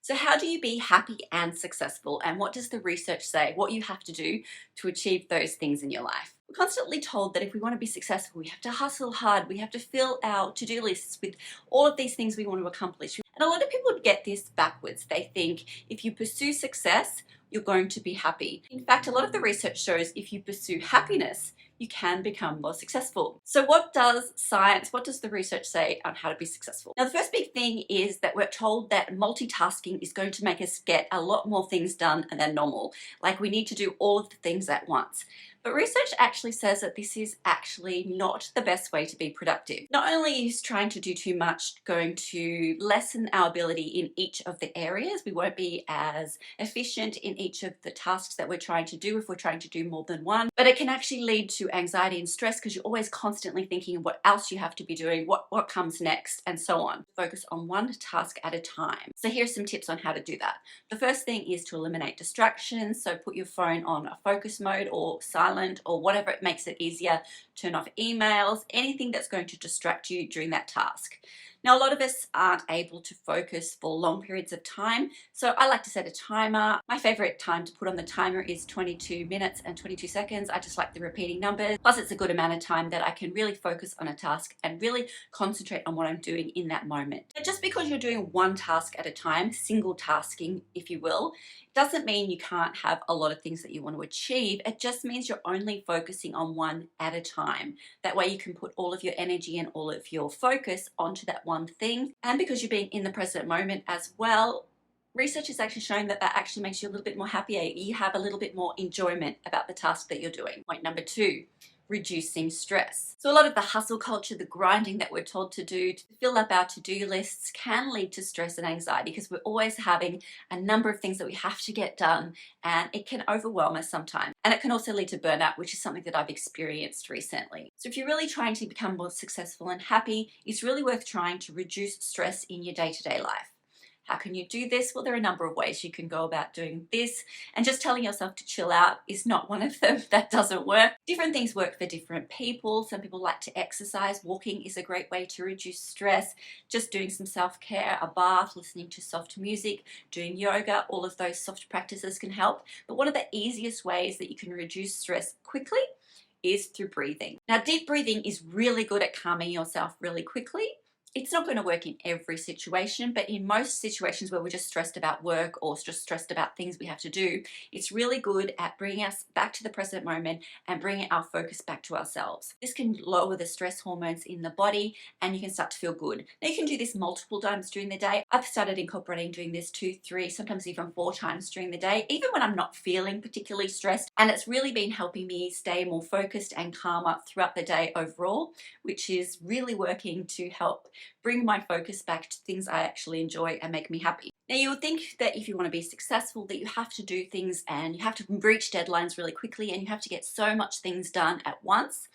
So how do you be happy and successful? And what does the research say? What you have to do to achieve those things in your life? We're constantly told that if we want to be successful, we have to hustle hard. We have to fill our to-do lists with all of these things we want to accomplish. And a lot of people get this backwards. They think if you pursue success, you're going to be happy. In fact, a lot of the research shows if you pursue happiness, you can become more successful. So what does science, what does the research say on how to be successful? Now, the first big thing is that we're told that multitasking is going to make us get a lot more things done than normal. Like we need to do all of the things at once. But research actually says that this is actually not the best way to be productive. Not only is trying to do too much going to lessen our ability in each of the areas, we won't be as efficient in each of the tasks that we're trying to do if we're trying to do more than one, but it can actually lead to anxiety and stress because you're always constantly thinking of what else you have to be doing, what comes next, and so on. Focus on one task at a time. So here's some tips on how to do that. The first thing is to eliminate distractions. So put your phone on a focus mode or silent or whatever it makes it easier. Turn off emails, anything that's going to distract you during that task. Now, a lot of us aren't able to focus for long periods of time, so I like to set a timer. My favorite time to put on the timer is 22 minutes and 22 seconds. I just like the repeating numbers. Plus, it's a good amount of time that I can really focus on a task and really concentrate on what I'm doing in that moment. But just because you're doing one task at a time, single tasking, if you will, doesn't mean you can't have a lot of things that you want to achieve. It just means you're only focusing on one at a time. That way you can put all of your energy and all of your focus onto that one thing. And because you're being in the present moment as well, research has actually shown that that actually makes you a little bit more happier. You have a little bit more enjoyment about the task that you're doing. Point number 2. Reducing stress. So a lot of the hustle culture, the grinding that we're told to do to fill up our to-do lists can lead to stress and anxiety because we're always having a number of things that we have to get done, and it can overwhelm us sometimes. And it can also lead to burnout, which is something that I've experienced recently. So if you're really trying to become more successful and happy, it's really worth trying to reduce stress in your day-to-day life. How can you do this? Well, there are a number of ways you can go about doing this, and just telling yourself to chill out is not one of them. That doesn't work. Different things work for different people. Some people like to exercise. Walking is a great way to reduce stress. Just doing some self-care, a bath, listening to soft music, doing yoga, all of those soft practices can help. But one of the easiest ways that you can reduce stress quickly is through breathing. Now, deep breathing is really good at calming yourself really quickly. It's not going to work in every situation, but in most situations where we're just stressed about work or just stressed about things we have to do, it's really good at bringing us back to the present moment and bringing our focus back to ourselves. This can lower the stress hormones in the body and you can start to feel good. Now, you can do this multiple times during the day. I've started incorporating doing this 2, 3, sometimes even 4 times during the day, even when I'm not feeling particularly stressed. And it's really been helping me stay more focused and calmer throughout the day overall, which is really working to help bring my focus back to things I actually enjoy and make me happy. Now, you would think that if you want to be successful that you have to do things and you have to reach deadlines really quickly and you have to get so much things done at once.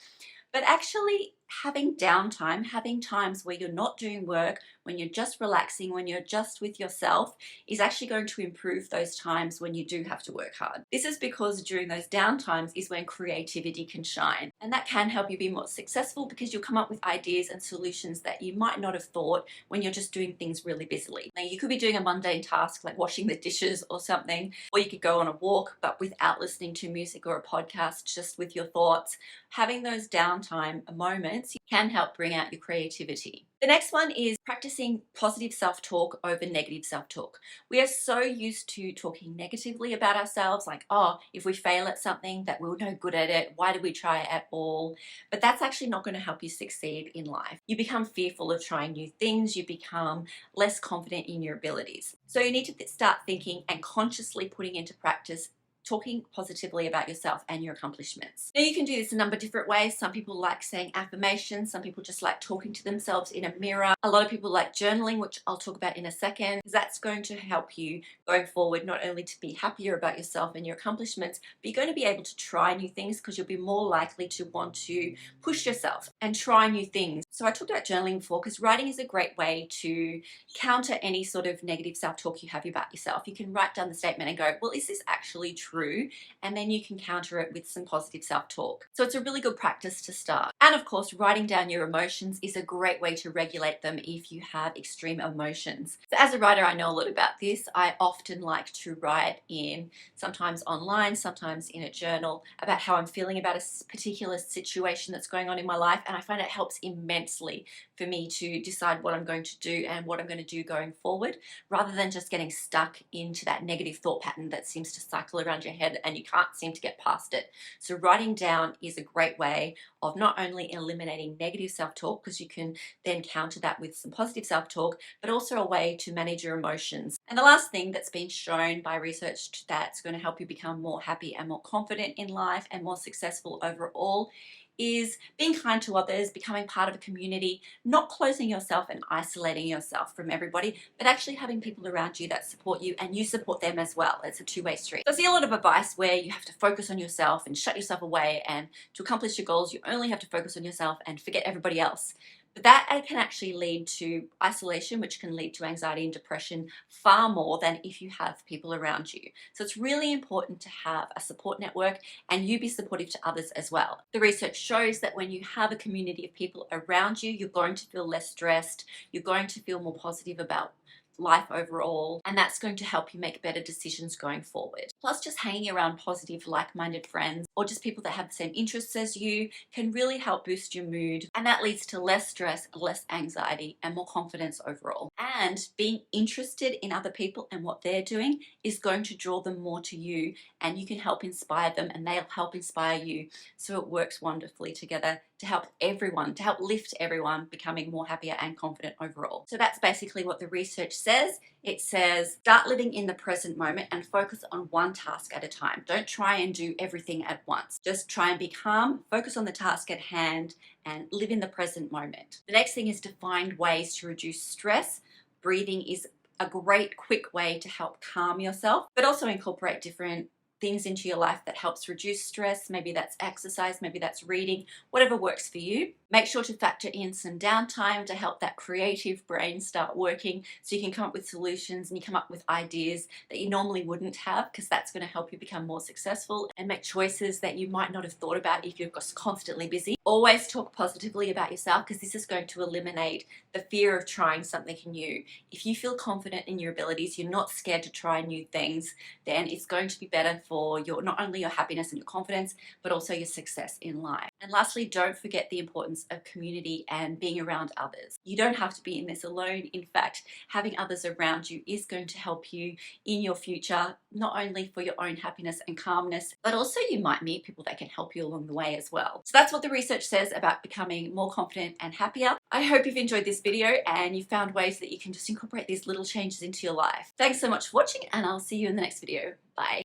But actually having downtime, having times where you're not doing work, when you're just relaxing, when you're just with yourself, is actually going to improve those times when you do have to work hard. This is because during those downtimes is when creativity can shine. And that can help you be more successful because you'll come up with ideas and solutions that you might not have thought when you're just doing things really busily. Now, you could be doing a mundane task like washing the dishes or something, or you could go on a walk but without listening to music or a podcast, just with your thoughts. Having those downtime moments can help bring out your creativity. The next one is practicing positive self-talk over negative self-talk. We are so used to talking negatively about ourselves, like, oh, if we fail at something, that we're no good at it, why did we try it at all? But that's actually not going to help you succeed in life. You become fearful of trying new things, you become less confident in your abilities. So you need to start thinking and consciously putting into practice talking positively about yourself and your accomplishments. Now, you can do this a number of different ways. Some people like saying affirmations. Some people just like talking to themselves in a mirror. A lot of people like journaling, which I'll talk about in a second, because that's going to help you going forward, not only to be happier about yourself and your accomplishments, but you're going to be able to try new things because you'll be more likely to want to push yourself and try new things. So So I talked about journaling before because writing is a great way to counter any sort of negative self-talk you have about yourself. You can write down the statement and go, well, is this actually true? And then you can counter it with some positive self-talk. So it's a really good practice to start. And of course, writing down your emotions is a great way to regulate them if you have extreme emotions. So as a writer, I know a lot about this. I often like to write in, sometimes online, sometimes in a journal, about how I'm feeling about a particular situation that's going on in my life, and I find it helps immensely for me to decide what I'm going to do and what I'm going to do going forward, rather than just getting stuck into that negative thought pattern that seems to cycle around your head and you can't seem to get past it. So writing down is a great way of not only eliminating negative self-talk, because you can then counter that with some positive self-talk, but also a way to manage your emotions. And the last thing that's been shown by research that's going to help you become more happy and more confident in life and more successful overall is being kind to others, becoming part of a community, not closing yourself and isolating yourself from everybody, but actually having people around you that support you and you support them as well. It's a two-way street. So I see a lot of advice where you have to focus on yourself and shut yourself away, and to accomplish your goals, you only have to focus on yourself and forget everybody else. But that can actually lead to isolation, which can lead to anxiety and depression far more than if you have people around you. So it's really important to have a support network and you be supportive to others as well. The research shows that when you have a community of people around you, you're going to feel less stressed, you're going to feel more positive about life overall, and that's going to help you make better decisions going forward. Plus, just hanging around positive, like-minded friends or just people that have the same interests as you can really help boost your mood, and that leads to less stress, less anxiety, and more confidence overall. And being interested in other people and what they're doing is going to draw them more to you, and you can help inspire them and they'll help inspire you. So it works wonderfully together to help everyone, to help lift everyone becoming more happier and confident overall. So that's basically what the research says. It says start living in the present moment and focus on one task at a time. Don't try and do everything at once. Just try and be calm, focus on the task at hand, and live in the present moment. The next thing is to find ways to reduce stress. Breathing is a great quick way to help calm yourself, but also incorporate different things into your life that helps reduce stress. Maybe that's exercise, maybe that's reading, whatever works for you. Make sure to factor in some downtime to help that creative brain start working, so you can come up with solutions and you come up with ideas that you normally wouldn't have, because that's going to help you become more successful and make choices that you might not have thought about if you're constantly busy. Always talk positively about yourself, because this is going to eliminate the fear of trying something new. If you feel confident in your abilities, you're not scared to try new things, then it's going to be better for your, not only your happiness and your confidence, but also your success in life. And lastly, don't forget the importance of community and being around others. You don't have to be in this alone. In fact, having others around you is going to help you in your future, not only for your own happiness and calmness, but also you might meet people that can help you along the way as well. So that's what the research says about becoming more confident and happier. I hope you've enjoyed this video and you found ways that you can just incorporate these little changes into your life. Thanks so much for watching, and I'll see you in the next video. Bye.